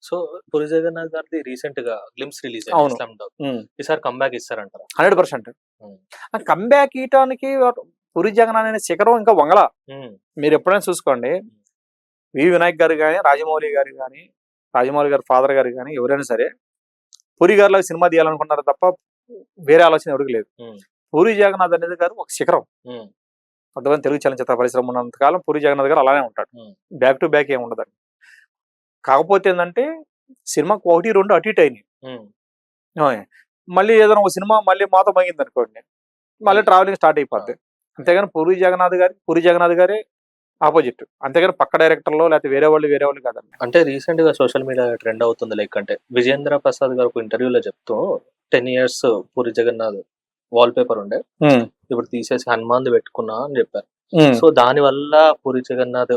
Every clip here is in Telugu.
సో 'పూరి జగన్నాథ్' గారిది రీసెంట్‌గా గ్లింప్స్ రిలీజ్ అయింది అవును. 'Slum dog'. హ్మ్. ఈసారి కమ్‌బ్యాక్ ఇస్తారంటారా? 100%. హ్మ్. ఆ కమ్‌బ్యాక్ ఇయటానికి పూరి జగన్నాథ్ అనే శిఖరం ఇంకా వంగల. హ్మ్. మీరెప్పుడైనా చూసుకోండి. వి. వినాయక్ గారు గాని, రాజమౌళి గారు గాని, రాజమౌళి గారి ఫాదర్ గారు గాని ఎవరైనా సరే పూరి గారిలాగా సినిమా తీయాలనుకున్నారు తప్ప వేరే ఆలోచన ఎవరికీ లేదు. హ్మ్. పూరి జగన్నాథ్ అనేది గారు ఒక శిఖరం. హ్మ్. అర్థమైందా? తెలుగు చలనచిత్ర పరిశ్రమ ఉన్నంత కాలం పూరి జగన్నాథ్ గారు అలానే ఉంటాడు. హ్మ్. బ్యాక్ టు బ్యాక్ ఏమి ఉండదండి. కాకపోతే ఏందంటే సినిమాకి 1, 2 అటు ఇటు అయినాయి. హ్మ్. ఓయ్. మళ్ళీ ఏదైనా ఒక సినిమా మళ్ళీ మాతో మోగిందనుకోండి, మళ్ళీ ట్రావెలింగ్ స్టార్ట్ అయిపోద్ది. అంతేగాని పూరి జగన్నాథ్ గారే ఆపోజిట్. అంతేగాని పక్క డైరెక్టర్‌లో లేకపోతే వేరే వాళ్ళు కాదండి. అంటే రీసెంట్‌గా సోషల్ మీడియా ట్రెండ్ అవుతుంది. లైక్ అంటే 'విజేంద్ర ప్రసాద్' గారు ఒక ఇంటర్వ్యూలో చెప్తూ 10 years 'Puri Jagannadh' wallpaper ఉండే. హ్మ్. ఇప్పుడు తీసేసి 'హనుమాన్‌ది' పెట్టుకున్నా అని చెప్పారు. హ్మ్. సో దానివల్ల 'పూరి జగన్నాథ్'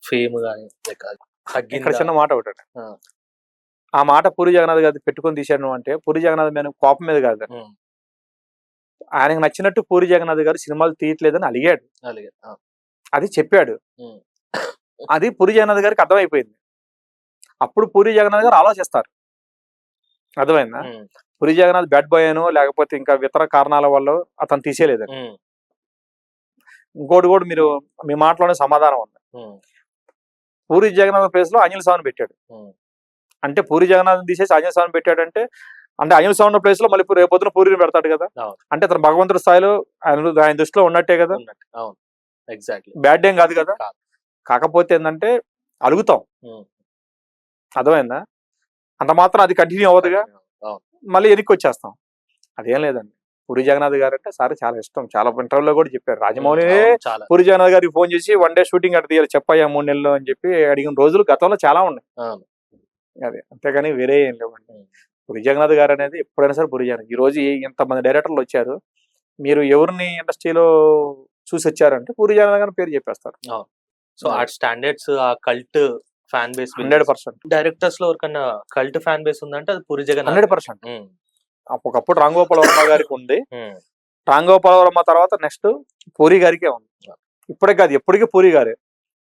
ఫేమ్ గాని లైక్ ఇక్కడ తగ్గిందా? చిన్న మాట ఒకటండి. ఆ! ఆ మాట పూరి జగన్నాథ్ గారిది పెట్టుకొని తీశాను అంటే పూరి జగన్నాథ్ మీద కోపం మీద కాదు. హ్మ్. ఆయనకు నచ్చినట్టు పూరి జగన్నాథ్ గారు సినిమాలు తీయట్లేదని అలిగాడు. అలాగే. ఆ! అది చెప్పాడు. హ్మ్. అది పూరి జగన్నాథ్ గారికి అర్థమైపోయింది. అప్పుడు పూరి జగన్నాథ్ గారు ఆలోచిస్తారు. అర్థమైందా? హ్మ్. పూరి జగన్నాథ్ బ్యాడ్ బాయ్ అనో లేకపోతే ఇంకా ఇతర కారణాల వల్లో అతను తీసేయలేదండి. హ్మ్. ఇంకోటి కూడా మీ మాటలోనే సమాధానం ఉంది. హ్మ్. పూరి జగన్నాథ్ ప్లేస్ లో అనిల్ సావ్‌ని పెట్టాడు. హ్మ్. అంటే పూరి జగన్నాథ్‌ని తీసేసి అనిల్ సావ్‌ని పెట్టాడంటే అంటే అనిల్ సావ్ ఉన్న ప్లేస్ లో మళ్ళీ రేపొద్దున పూరిని పెడతాడు కదా! అవును. అంటే అతను భగవంతుడి స్థాయిలో ఆయన దృష్టిలో ఉన్నట్టే కదా! ఉన్నట్టు. అవును. ఎగ్జాక్ట్‌లీ. బ్యాడ్ ఏం కాదు కదా! కాదు. కాకపోతే ఏందంటే అలుగుతాం. హ్మ్. అర్థమైందా? అంత మాత్రం అది కంటిన్యూ అవ్వదుగా. కంటిన్యూ. అవును. మళ్ళీ వెనక్కొచ్చేస్తాం. అదేం లేదండి. పూరి జగన్నాథ్ గారంటే సార్ చాలా ఇష్టం. చాలా ఇంటర్వ్యూలో కూడా చెప్పారు. హ్మ్. రాజమౌళినే అవును. చాలా. పూరి జగన్నాథ్ గారికి ఫోన్ చేసి వన్ డే షూటింగ్ అట్ట తీయాలి చెప్పయ్యా 3 నెలల్లో అని చెప్పి అడిగిన రోజులు గతంలో చాలా ఉన్నాయి. అవును. అదే. అంతేగాని వేరే ఏం లేవండి. హ్మ్. పూరి జగన్నాథ్ గారనేది ఎప్పుడైనా సరే పూరి జగన్నాథ్. ఈరోజు ఇంతమంది డైరెక్టర్‌లొచ్చారు. మీరు ఎవరిని ఇండస్ట్రీలో చూసొచ్చారంటే పూరి జగన్నాథ్ గారి పేరు చెప్పేస్తారు. అవును. సో ఆ స్టాండర్డ్స్ ఆ కల్ట్ ఫ్యాన్ బేస్ బిల్డ్ చేసి 100%. డైరెక్టర్స్‌లో ఎవరికన్నా కల్ట్ ఫ్యాన్ బేస్ ఉందంటే అది 'పూరి జగన్నాథ్' గారు. 100%. హ్మ్. ఒకప్పుడు రామ్ గోపాల్ వర్మ గారికి ఉంది. హ్మ్. రామ్ గోపాల్ వర్మ తర్వాత నెక్స్ట్ పూరి గారికే ఉంది. ఇప్పుడే కాదు ఎప్పటికీ పూరి గారే.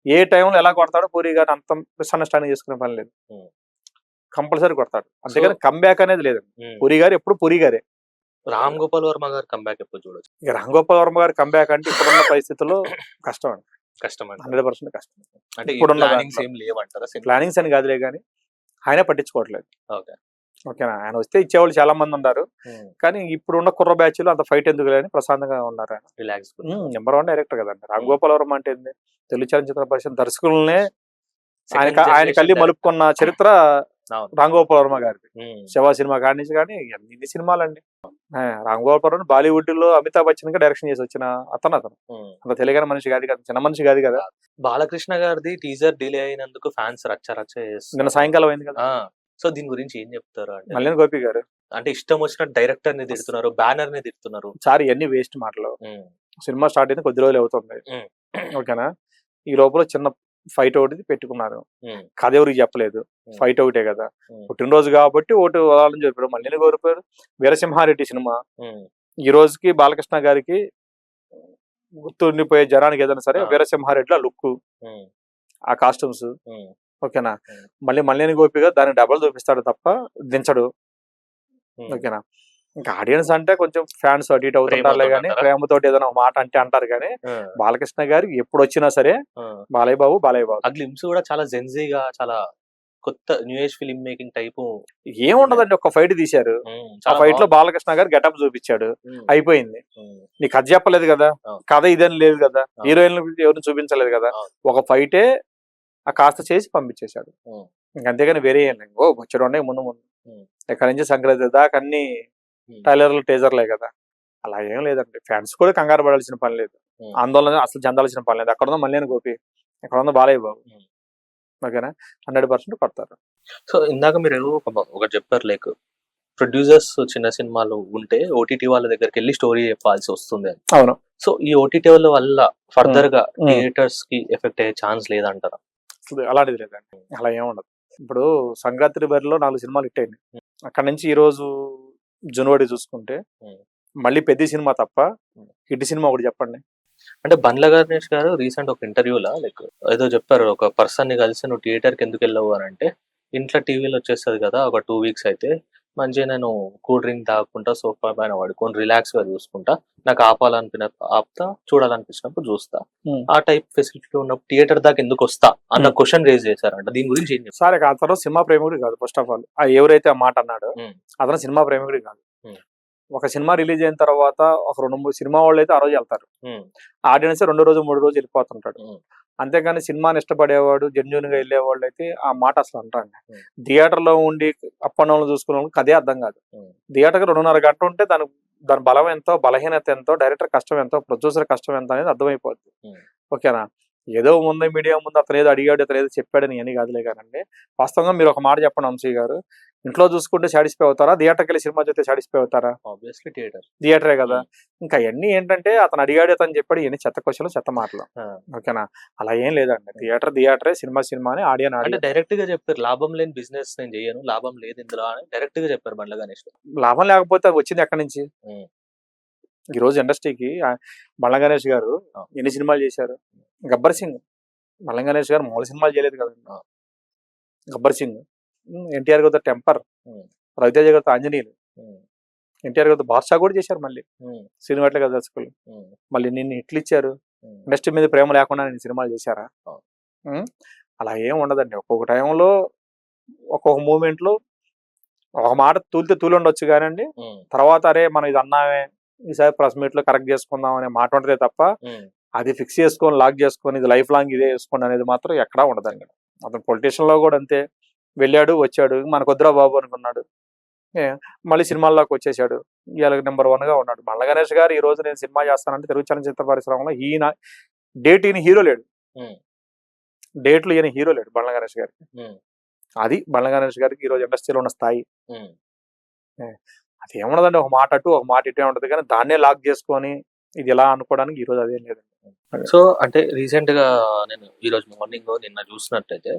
ఏ టైంలో ఎలా కొడతాడో పూరి గారిని అంత మిస్‌అండర్‌స్టాండింగ్ చేసుకునే పని లేదు. హ్మ్. కంపల్సరీ కొడతాడు. సో అంతేగాని కమ్‌బ్యాక్ అనేది లేదు. హ్మ్. పూరి గారు ఎప్పుడు పూరి గారే. 'రామ్ గోపాల్ వర్మ' గారి కమ్‌బ్యాక్ ఎప్పుడు చూడొచ్చు? ఇక రామ్ గోపాల్ వర్మ గారి కమ్‌బ్యాక్ అంటే ఇప్పుడున్న పరిస్థితుల్లో కష్టం అండి. కష్టమంటారా? 100% కష్టం. అంటే ఈ ఇప్పుడున్న ప్లానింగ్స్ దాంట్లో ఏం లేవంటారా సినిమా? ప్లానింగ్స్ అని కాదులే గాని ఆయనే పట్టించుకోవట్లేదు. ఓకే. ఓకేనా. ఆయన వస్తే ఇచ్చేవాళ్ళు చాలా మంది ఉన్నారు. హ్మ్. కానీ ఇప్పుడున్న కుర్ర బ్యాచ్‌లో అంత ఫైట్ ఎందుకులే అని ప్రశాంతంగా ఉన్నారు ఆయన. రిలాక్స్‌గున్నా. నంబర్ 1 డైరెక్టర్ కదండీ. రామ్ హ్మ్. గోపాల్ వర్మ అంటే ఏంది? తెలుగు చలనచిత్ర పరిషత్ దర్శకులనే సెకండ్ ఆయన జనరేషన్ కళ్ళి డైరెక్టర్. మలుపుకున్న చరిత్ర అవును. రామ్ గోపాల్ వర్మ గారిది. హ్మ్. 'శివ' సినిమా కాడి నుంచి గాని ఎన్ని సినిమాలండి. రామ్ గోపాల్ వర్మ బాలీవుడ్‌లో అమితాబ్ బచ్చన్‌గా డైరెక్షన్ చేసి వచ్చిన అతను. హ్మ్. అంత తెలియని మనిషి కాదు కదా! చిన్న మనిషి కాదు కదా! కాదు. బాలకృష్ణ గారిది టీజర్ డిలే అయినందుకు ఫ్యాన్స్ రచ్చ రచ్చ నిన్న చేస్తున్నారు. సాయంకాలం అయింది కదా! ఆ! సో దీని గురించి ఏం చెప్తారు అంటే? మల్లేని గోపి గారు. అంటే ఇష్టం వచ్చినట్టు డైరెక్టర్‌ని తిడుతున్నారు. బ్యానర్‌ని తిడుతున్నారు. సార్ ఇయన్నీ వేస్ట్ మాటలు. హ్మ్. సినిమా స్టార్ట్ అయింది కొద్ది రోజులే అవుతుంది. హ్మ్. ఓకేనా. ఈ లోపల చిన్న ఫైట్ ఒకటి పెట్టుకున్నారు. హ్మ్. కథ ఎవరికి చెప్పలేదు. హ్మ్. ఫైట్ ఒకటే కదా! హ్మ్. పుట్టినరోజు కాబట్టి ఒకటి వదలాలని చెప్పారు. మల్లేని కోల్పోయారు. వీరసింహారెడ్డి సినిమా హ్మ్. ఈ రోజుకి బాలకృష్ణ గారికి గుర్తుండిపోయే జనానికి ఏదైనా సరే ఆ! వీరసింహారెడ్డిలో ఆ లుక్కు, హ్మ్. ఆ కాస్ట్యూమ్స్ హ్మ్. ఓకేనా. హ్మ్. మళ్ళీ మల్లేని గోపి గారు దానికి డబల్ చూపిస్తాడు తప్ప దించడు. హ్మ్. ఓకేనా. ఇంకా ఆడియన్స్ అంటే కొంచెం ఫ్యాన్స్ అటు ఇటు అవుతుంటారులే గాని ప్రేమతోనంటారా? ప్రేమతోటి ఏదైనా ఒక మాట అంటే అంటారు గాని ఆ! బాలకృష్ణ గారికి ఎప్పుడొచ్చినా సరే ఆ! బాలయ్య బాబు, బాలయ్య బాబు. ఆ గ్లింప్స్ కూడా చాలా జెన్‌జీగా చాలా కొత్త new age film making type ఉన్నాయి. ఏముండదండి ఒక్క ఫైట్ తీశారు. హ్మ్. ఆ చాలా ఫైట్ లో బావుంది. బాలకృష్ణ గారు గెటప్ చూపించాడు. హ్మ్. అయిపోయింది. హ్మ్. నీకు కథ చెప్పలేదు కదా! అవును. కథ ఇదని లేదు కదా! అవును. హీరోయిన్‌ల గురించి ఎవరిని చూపించలేదు కదా! అవును. ఒక ఫైటే ఆ కాస్త చేసి పంపించేశాడు. హ్మ్. ఇంక అంతేగాని వేరే ఏం లేదు. బొచ్చెడున్నాయి ముందు ముందు. హ్మ్. ఎక్కడి నుంచి సంక్రాంతి దాకా అన్ని హ్మ్. ట్రైలర్లు, టీజర్‌లే కదా! అలా ఏం లేదండి. ఫ్యాన్స్ కూడా కంగారు పడాల్సిన పని లేదు. హ్మ్. ఆందోళన అసలు చెందాల్సిన పని లేదు. అక్కడున్న మల్లేని గోపి, ఇక్కడున్న బాలయ్య బాబు. హ్మ్. ఓకేనా. 100% కొడతారు. సో ఇందాక మీరు ఒకటి చెప్పారు లైక్ ప్రొడ్యూసర్స్ చిన్న సినిమాలు ఉంటే ఓటీటీ వాళ్ళ దగ్గరికెళ్లి స్టోరీ చెప్పాల్సి వస్తుంది అని. అవును. సో ఈ ఓటీటీ వల్ల హ్మ్. ఫర్దర్‌గా హ్మ్. థియేటర్స్‌కి ఎఫెక్ట్ అయ్యే ఛాన్స్ లేదంటారా? అసలు అలాంటిది లేదండి. అలా ఏముండదు. ఇప్పుడు 'సంక్రాంతి బరిలో' 4 సినిమాలు హిట్ అయినాయి. హ్మ్. అక్కడి నుంచి ఈరోజు జనవరి చూసుకుంటే హ్మ్. మళ్ళీ 'పెద్ది' సినిమా తప్ప హ్మ్. హిట్ సినిమా ఒకటి చెప్పండి. అంటే బండ్ల గణేష్ గారు రీసెంట్ ఒక ఇంటర్వ్యూలో లైక్ ఏదో చెప్పారు. ఒక పర్సన్‌ని కలిసి నువ్వు థియేటర్‌కి ఎందుకెళ్ళవు అనంటే, ఇంట్లో టీవీలో వచ్చేస్తది కదా! ఒక 2 వీక్స్ అయితే మంచిగా నేను కూల్ డ్రింక్ తాగుకుంటా సోఫా పైన పడుకొని రిలాక్స్‌గా చూసుకుంటా. నాకు ఆపుతా, చూడాలనిపించినప్పుడు చూస్తా. హ్మ్. ఆ టైప్ ఫెసిలిటీ ఉన్నప్పుడు థియేటర్ దాకా ఎందుకొస్తా అన్న హ్మ్. క్వెషన్ రైజ్ చేశారంట. దీని గురించి ఏం చెప్తారు? సరే అతను సినిమా ప్రేమికుడు కాదు ఫస్ట్ ఆఫ్ ఆల్. ఎవరైతే ఆ మాట అన్నాడో హ్మ్. అతను సినిమా ప్రేమికుడు కాదు. హ్మ్. ఒక సినిమా రిలీజ్ అయిన తర్వాత ఒక 2, 3 సినిమా వాళ్ళైతే ఆ రోజు ఎళ్తారు. హ్మ్. ఆడియన్స్ రెండో రోజు, మూడో రోజు ఎళ్ళిపోతుంటాడు. హ్మ్. అంతేగాని సినిమాని ఇష్టపడేవాడు, జెన్యూన్‌గా ఎళ్ళేవాళ్ళైతే ఆ మాట అసలు అనరండి. హ్మ్. థియేటర్‌లో ఉండి అప్ అండ్ డౌన్‌లు చూసుకున్నోళ్ళకి అదే అర్థం కాదు. హ్మ్. థియేటర్‌కి 2:30 గంట ఉంటే దాని బలం ఎంతో, బలహీనత ఎంతో, డైరెక్టర్ కష్టం ఎంతో, ప్రొడ్యూసర్ కష్టం ఎంత అనేది అర్థమైపోద్ది. హ్మ్. ఓకేనా? ఏదో ముందు మీడియా ముందు అతనేదో అడిగాడు, ఇతనేదో చెప్పాడని ఇయన్నీ కాదులే గానండి. వాస్తవంగా మీరు ఒక మాట చెప్పండి వంశీ గారు. ఇంట్లో చూసుకుంటే సాటిస్ఫై అవుతారా? థియేటర్‌కెళ్ళి సినిమా చూస్తే సాటిస్ఫై అవుతారా? Obviously theatre. థియేటరే కదా! హ్మ్. ఇంకా అయన్నీ ఏంటంటే అతను అడిగాడు, అతను చెప్పాడు ఇయన్నీ చెత్త క్వెషన్‌లు, చెత్త మాటలు. ఆ! ఓకేనా? అలా ఏం లేదండి. థియేటరే, సినిమా సినిమానే, ఆడియన్ అంటే ఆడియనే. డైరెక్ట్‌గా చెప్పారు. లాభం లేని బిజినెస్ నేను జేయను. లాభం లేదు ఇందులో అని డైరెక్ట్‌గా చెప్పారు బండ్ల గణేష్ గారు. లాభం లేకపోతే అది వచ్చింది ఎక్కడి నుంచి? హ్మ్. ఈరోజు ఇండస్ట్రీకి బండ్ల గణేష్ గారు ఆ! ఎన్ని సినిమాలు చేశారు? 'గబ్బర్ సింగ్' బండ్ల గణేష్ గారు మామూలు సినిమాలు చేయలేదు కదండీ. ఆ! 'గబ్బర్ సింగ్', ఎన్టీఆర్ గారితో 'టెంపర్', హ్మ్. రవితేజ గారితో 'ఆంజనేయులు', హ్మ్. ఎన్టీఆర్ గారితో 'బాద్‌షా' కూడా చేశారు మళ్ళీ. హ్మ్. సినిమాట్లే కదా దర్శకులు. హ్మ్. మళ్ళీ ఎన్ని హిట్లిచ్చారు. హ్మ్. ఇండస్ట్రీ మీద ప్రేమ లేకుండా ఎన్ని సినిమాలు చేశారా? అవును. హ్మ్. అలా ఏం ఉండదండి. ఒక్కొక్క టైంలో, ఒక్కొక్క మూవ్‌మెంట్‌లో ఒక మాట తూలితే తూలుండొచ్చు గానండి. హ్మ్. తర్వాత అరే! మనం ఇది అన్నామే, ఈసారి ప్రెస్ మీట్‌లో కరెక్ట్ చేసుకుందాం అనే మాట ఉంటదే తప్ప, హ్మ్. అది ఫిక్స్ చేసుకొని, లాక్ చేసుకొని, ఇది లైఫ్ లాంగ్ ఇదే ఏసుకోండి అనేది మాత్రం ఎక్కడా ఉండదండి. అతను పొలిటీషియన్‌లో కూడా అంతే. వెళ్ళాడు, వచ్చాడు. మనకొద్దురా బాబు అనుకున్నాడు. ఏ మళ్ళీ సినిమాల్లోకొచ్చేసాడు. ఇయాల నంబర్ 1గా ఉన్నాడు. మల్ల గణేష్ గారు ఈ రోజు నేను సినిమా చేస్తానంటే తెలుగు చలనచిత్ర పరిశ్రమలో డేట్ ఈయన హీరో లేడు. హ్మ్. డేట్‌లో ఈయన హీరో లేడు బండ్ల గణేష్ గారికి. హ్మ్. అది బండ్ల గణేష్ గారికి ఈరోజు ఇండస్ట్రీలో ఉన్న స్థాయి. హ్మ్. హ్మ్. అదేముండదండి. ఒక మాట అటు, ఒక మాట ఇటే ఉంటది గానీ, దాన్నే లాక్ జేసుకొని, ఇది ఇలా అనుకోవడానికి ఈరోజు అదేం లేదండి. అదే. సో, అంటే రీసెంట్‌గా నేను ఈరోజు మార్నింగో నిన్న చూసినట్టయితే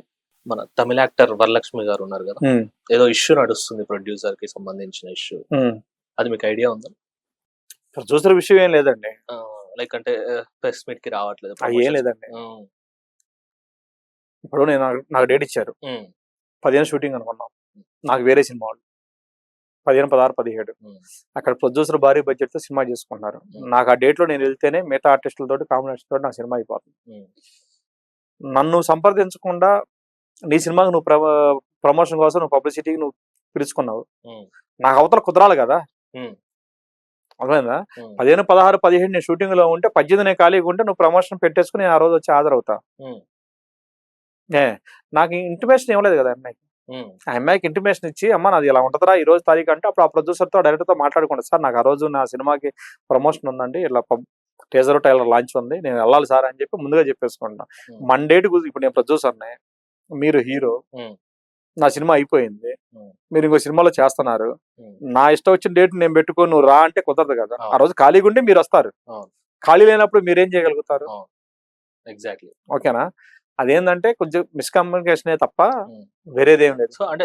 మన తమిళ్ యాక్టర్ వరలక్ష్మి గారు ఉన్నారు గదా! హ్మ్. ఏదో ఇష్యూ నడుస్తుంది ప్రొడ్యూసర్‌కి సంబంధించిన ఇష్యూ. హ్మ్. అది మీకు ఐడియా ఉందా? ప్రొడ్యూసర్ విషయం ఏం లేదండి. లైక్ అంటే ప్రెస్ మీట్‌కి రావట్లేదు అయ్యేం ప్రమోషన్స్. లేదండి. హ్మ్. ఇప్పుడు నాకు డేట్ ఇచ్చారు. హ్మ్. 15 షూటింగ్ అనుకున్నాం. నాకు వేరే సినిమా వాళ్ళు. 15, 16, 17 హ్మ్. అక్కడ ప్రొడ్యూసర్ భారీ బడ్జెట్‌తో సినిమా చేసుకుంటున్నారు. హ్మ్. నాకు ఆ డేట్‌లో నేనెళ్తేనే మిగతా ఆర్టిస్టులతోటి కాంబినేషన్‌తోటి నా సినిమా అయిపోతుంది. హ్మ్. నన్ను సంప్రదించకుండా నీ సినిమాకి నువ్వు ప్రమోషన్ కోసం నువ్వు పబ్లిసిటీకి నువ్వు పిలుచుకున్నావు. హ్మ్. నాకు అవతల కుదరాలి గదా! హ్మ్. అర్థమైందా? హ్మ్. 15, 16, 17 నేను షూటింగ్‌లో ఉంటే 18 నేను ఖాళీగా ఉంటే నువ్వు ప్రమోషన్ పెట్టేసుకొని నేను ఆ రోజు వచ్చి హాజరవుతా. హ్మ్. ఏ నాకు ఇంటిమేషన్ ఇవ్వలేదు గదా అమ్మాయి. హ్మ్. ఆ అమ్మాయికి ఇంటిమేషన్ ఇచ్చి, అమ్మ నాది ఇలా ఉంటదిరా ఈ రోజు తారీఖు అంటే అప్పుడు ఆ ప్రొడ్యూసర్‌తో డైరెక్టర్‌తో మాట్లాడుకుంటా. సార్ నాకు ఆ రోజు నా సినిమాకి ప్రమోషన్ ఉందండి. ఇలా టీజర్, ట్రైలర్ లాంచ్ ఉంది. నేను ఎళ్ళాలి సార్ అని చెప్పి ముందుగా చెప్పేసుకుంటా. హ్మ్. మన డేట్ ఇప్పుడు నేను ప్రొడ్యూసర్‌ని. మీరు హీరో. హ్మ్. నా సినిమా అయిపోయింది. హ్మ్. మీరు ఇంకో సినిమాలో చేస్తున్నారు. హ్మ్. నా ఇష్టం వచ్చిన డేట్ నేను పెట్టుకొని నువ్వు రా అంటే కుదరదు గదా! ఆ అవును. రోజు ఖాళీగా ఉంటే మీరొస్తారు. అవును. ఖాళీ లేనప్పుడు మీరేం చేయగలుగుతారు? అవును. ఎగ్జాక్ట్‌లీ. ఓకేనా? అదేందంటే కొంచెం మిస్‌కమ్యూనికేషనే తప్ప హ్మ్. వేరేదేం లేదు. సో, అంటే